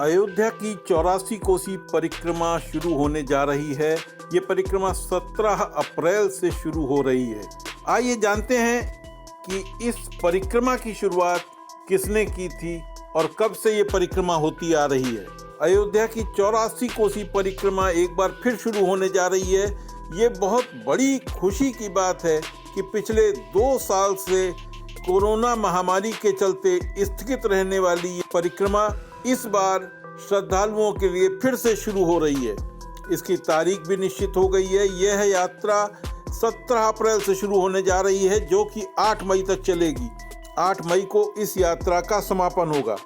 अयोध्या की 84 कोसी परिक्रमा शुरू होने जा रही है। ये परिक्रमा 17 अप्रैल से शुरू हो रही है। आइए जानते हैं कि इस परिक्रमा की शुरुआत किसने की थी और कब से ये परिक्रमा होती आ रही है। अयोध्या की 84 कोसी परिक्रमा एक बार फिर शुरू होने जा रही है। ये बहुत बड़ी खुशी की बात है कि पिछले 2 साल से कोरोना महामारी के चलते स्थगित रहने वाली ये परिक्रमा इस बार श्रद्धालुओं के लिए फिर से शुरू हो रही है। इसकी तारीख भी निश्चित हो गई है। यह यात्रा 17 अप्रैल से शुरू होने जा रही है, जो कि 8 मई तक चलेगी। 8 मई को इस यात्रा का समापन होगा।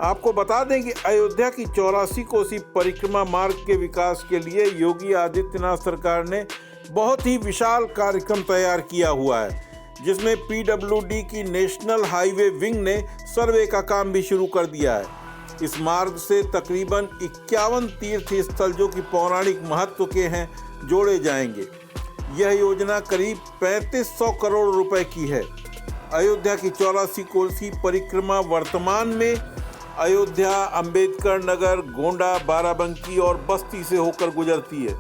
आपको बता दें कि अयोध्या की 84 कोसी परिक्रमा मार्ग के विकास के लिए योगी आदित्यनाथ सरकार ने बहुत ही विशाल कार्यक्रम तैयार किया हुआ है, जिसमें पीडब्ल्यूडी की नेशनल हाईवे विंग ने सर्वे का काम भी शुरू कर दिया है। इस मार्ग से तकरीबन 51 तीर्थ स्थल जो कि पौराणिक महत्व के हैं जोड़े जाएंगे। यह योजना करीब 3500 करोड़ रुपए की है। अयोध्या की 84 कोसी परिक्रमा वर्तमान में अयोध्या, अंबेडकर नगर, गोंडा, बाराबंकी और बस्ती से होकर गुजरती है।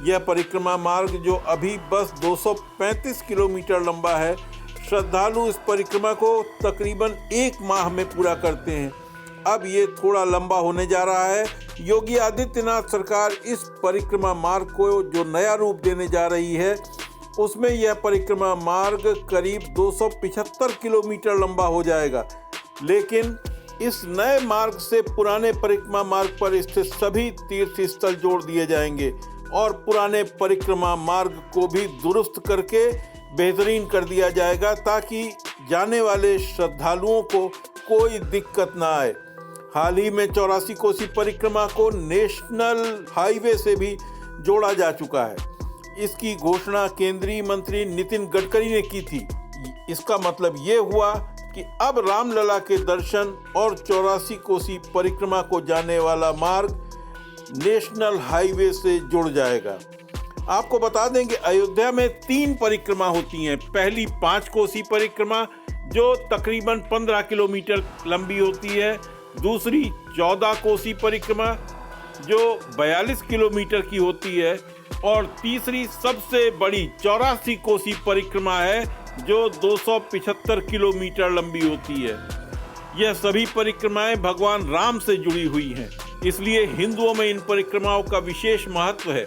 यह परिक्रमा मार्ग जो अभी बस 235 किलोमीटर लंबा है, श्रद्धालु इस परिक्रमा को तकरीबन 1 माह में पूरा करते हैं। अब ये थोड़ा लंबा होने जा रहा है। योगी आदित्यनाथ सरकार इस परिक्रमा मार्ग को जो नया रूप देने जा रही है, उसमें यह परिक्रमा मार्ग करीब 275 किलोमीटर लंबा हो जाएगा। लेकिन इस नए मार्ग से पुराने परिक्रमा मार्ग पर स्थित सभी तीर्थ स्थल जोड़ दिए जाएंगे और पुराने परिक्रमा मार्ग को भी दुरुस्त करके बेहतरीन कर दिया जाएगा, ताकि जाने वाले श्रद्धालुओं को कोई दिक्कत ना आए। हाल ही में 84 कोसी परिक्रमा को नेशनल हाईवे से भी जोड़ा जा चुका है। इसकी घोषणा केंद्रीय मंत्री नितिन गडकरी ने की थी। इसका मतलब ये हुआ कि अब रामलला के दर्शन और 84 कोसी परिक्रमा को जाने वाला मार्ग नेशनल हाईवे से जुड़ जाएगा। आपको बता दें कि अयोध्या में 3 परिक्रमा होती हैं। पहली 5 कोसी परिक्रमा जो तकरीबन 15 किलोमीटर लंबी होती है। दूसरी 14 कोसी परिक्रमा जो 42 किलोमीटर की होती है। और तीसरी सबसे बड़ी 84 कोसी परिक्रमा है जो 275 किलोमीटर लंबी होती है। यह सभी परिक्रमाएं भगवान राम से जुड़ी हुई हैं, इसलिए हिंदुओं में इन परिक्रमाओं का विशेष महत्व है।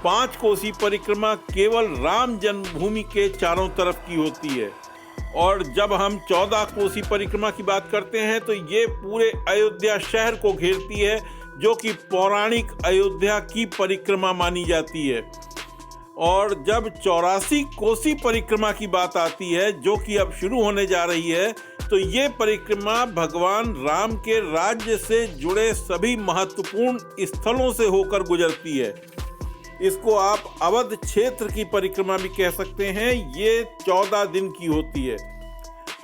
5 कोसी परिक्रमा केवल राम जन्मभूमि के चारों तरफ की होती है, और जब हम 14 कोसी परिक्रमा की बात करते हैं तो ये पूरे अयोध्या शहर को घेरती है, जो कि पौराणिक अयोध्या की परिक्रमा मानी जाती है। और जब 84 कोसी परिक्रमा की बात आती है, जो कि अब शुरू होने जा रही है, तो ये परिक्रमा भगवान राम के राज्य से जुड़े सभी महत्वपूर्ण स्थलों से होकर गुजरती है। इसको आप अवध क्षेत्र की परिक्रमा भी कह सकते हैं। ये 14 दिन की होती है।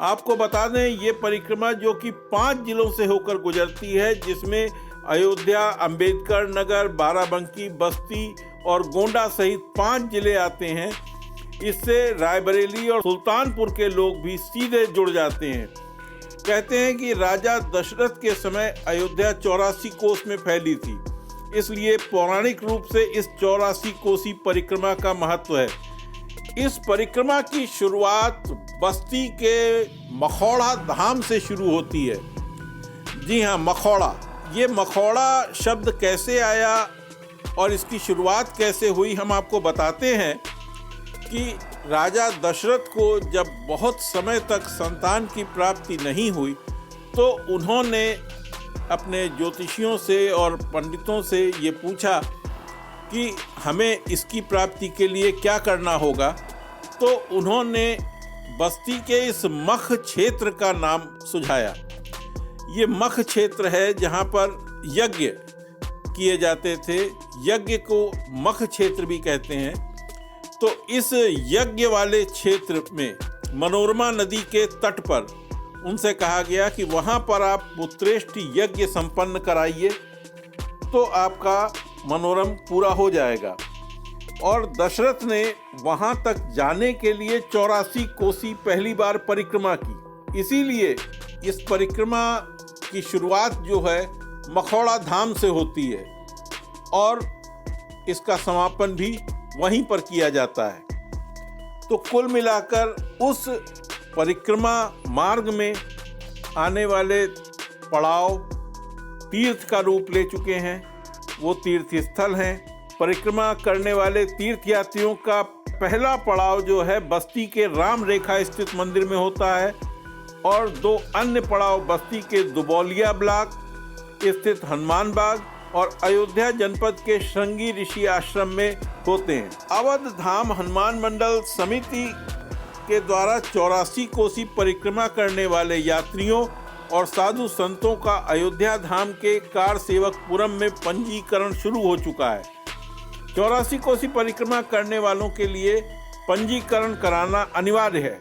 आपको बता दें, ये परिक्रमा जो कि 5 जिलों से होकर गुजरती है, जिसमें अयोध्या, अंबेडकर नगर, बाराबंकी, बस्ती और गोंडा सहित 5 जिले आते हैं। इससे रायबरेली और सुल्तानपुर के लोग भी सीधे जुड़ जाते हैं। कहते हैं कि राजा दशरथ के समय अयोध्या 84 कोस में फैली थी, इसलिए पौराणिक रूप से इस 84 कोसी परिक्रमा का महत्व है। इस परिक्रमा की शुरुआत बस्ती के मखौड़ा धाम से शुरू होती है। जी हाँ, मखौड़ा। ये मखौड़ा शब्द कैसे आया और इसकी शुरुआत कैसे हुई, हम आपको बताते हैं कि राजा दशरथ को जब बहुत समय तक संतान की प्राप्ति नहीं हुई, तो उन्होंने अपने ज्योतिषियों से और पंडितों से ये पूछा कि हमें इसकी प्राप्ति के लिए क्या करना होगा। तो उन्होंने बस्ती के इस मख क्षेत्र का नाम सुझाया। ये मख क्षेत्र है जहाँ पर यज्ञ किए जाते थे। यज्ञ को मख क्षेत्र भी कहते हैं। तो इस यज्ञ वाले क्षेत्र में मनोरमा नदी के तट पर उनसे कहा गया कि वहाँ पर आप पुत्रेष्टि यज्ञ संपन्न कराइए, तो आपका मनोरम पूरा हो जाएगा। और दशरथ ने वहाँ तक जाने के लिए 84 कोसी पहली बार परिक्रमा की। इसीलिए इस परिक्रमा की शुरुआत जो है मखौड़ा धाम से होती है और इसका समापन भी वहीं पर किया जाता है। तो कुल मिलाकर उस परिक्रमा मार्ग में आने वाले पड़ाव तीर्थ का रूप ले चुके हैं। वो तीर्थ स्थल हैं। परिक्रमा करने वाले तीर्थयात्रियों का पहला पड़ाव जो है बस्ती के राम रेखा स्थित मंदिर में होता है और 2 अन्य पड़ाव बस्ती के दुबौलिया ब्लॉक स्थित हनुमान बाग और अयोध्या जनपद के श्रृंगी ऋषि आश्रम में होते हैं। अवध धाम हनुमान मंडल समिति के द्वारा 84 कोसी परिक्रमा करने वाले यात्रियों और साधु संतों का अयोध्या धाम के कार सेवकपुरम में पंजीकरण शुरू हो चुका है। 84 कोसी परिक्रमा करने वालों के लिए पंजीकरण कराना अनिवार्य है।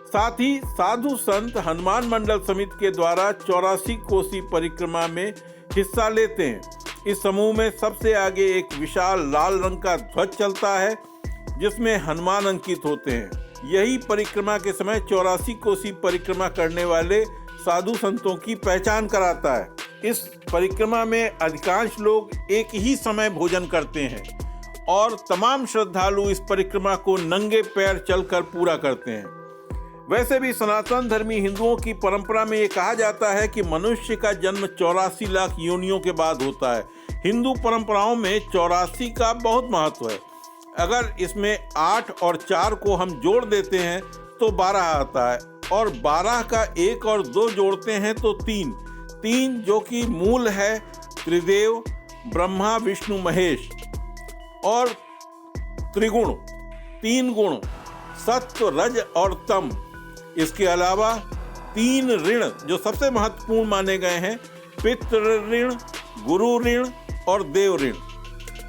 साथ ही साधु संत हनुमान मंडल समिति के द्वारा 84 कोसी परिक्रमा में हिस्सा लेते हैं। इस समूह में सबसे आगे एक विशाल लाल रंग का ध्वज चलता है जिसमें हनुमान अंकित होते हैं। यही परिक्रमा के समय 84 कोसी परिक्रमा करने वाले साधु संतों की पहचान कराता है। इस परिक्रमा में अधिकांश लोग एक ही समय भोजन करते हैं और तमाम श्रद्धालु इस परिक्रमा को नंगे पैर चलकर पूरा करते हैं। वैसे भी सनातन धर्मी हिंदुओं की परंपरा में ये कहा जाता है कि मनुष्य का जन्म 84 लाख योनियों के बाद होता है। हिंदू परंपराओं में 84 का बहुत महत्व है। अगर इसमें 8 और 4 को हम जोड़ देते हैं तो 12 आता है और 12 का 1 और 2 जोड़ते हैं तो 3 जो कि मूल है त्रिदेव ब्रह्मा विष्णु महेश और त्रिगुण 3 गुण सत्व रज और तम। इसके अलावा 3 ऋण जो सबसे महत्वपूर्ण माने गए हैं, पितृ ऋण, गुरु ऋण और देव ऋण।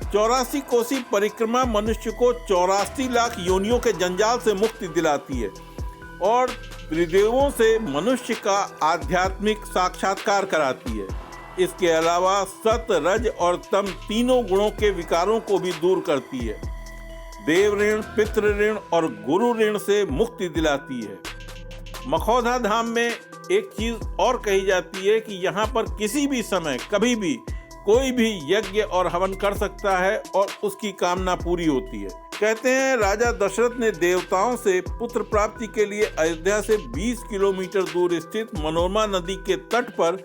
84 कोसी परिक्रमा मनुष्य को 84 लाख योनियों के जंजाल से मुक्ति दिलाती है और त्रिदेवों से मनुष्य का आध्यात्मिक साक्षात्कार कराती है। इसके अलावा सत रज और तम तीनों गुणों के विकारों को भी दूर करती है। देव ऋण, पितृ ऋण और गुरु ऋण से मुक्ति दिलाती है। मखौधा धाम में एक चीज और कही जाती है कि यहाँ पर किसी भी समय कभी भी कोई भी यज्ञ और हवन कर सकता है और उसकी कामना पूरी होती है। कहते हैं राजा दशरथ ने देवताओं से पुत्र प्राप्ति के लिए अयोध्या से 20 किलोमीटर दूर स्थित मनोरमा नदी के तट पर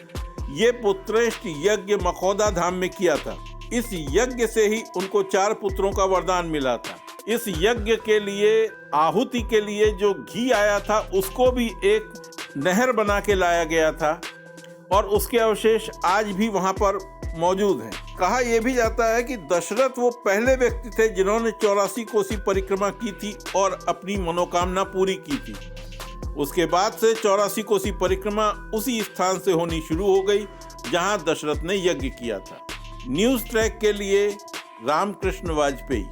ये पुत्रेष्ट यज्ञ मखौधा धाम में किया था। इस यज्ञ से ही उनको 4 पुत्रों का वरदान मिला था। इस यज्ञ के लिए आहुति के लिए जो घी आया था उसको भी एक नहर बना के लाया गया था और उसके अवशेष आज भी वहां पर मौजूद हैं। कहा यह भी जाता है कि दशरथ वो पहले व्यक्ति थे जिन्होंने 84 कोसी परिक्रमा की थी और अपनी मनोकामना पूरी की थी। उसके बाद से 84 कोसी परिक्रमा उसी स्थान से होनी शुरू हो गई जहां दशरथ ने यज्ञ किया था। न्यूज़ ट्रैक के लिए रामकृष्ण वाजपेयी।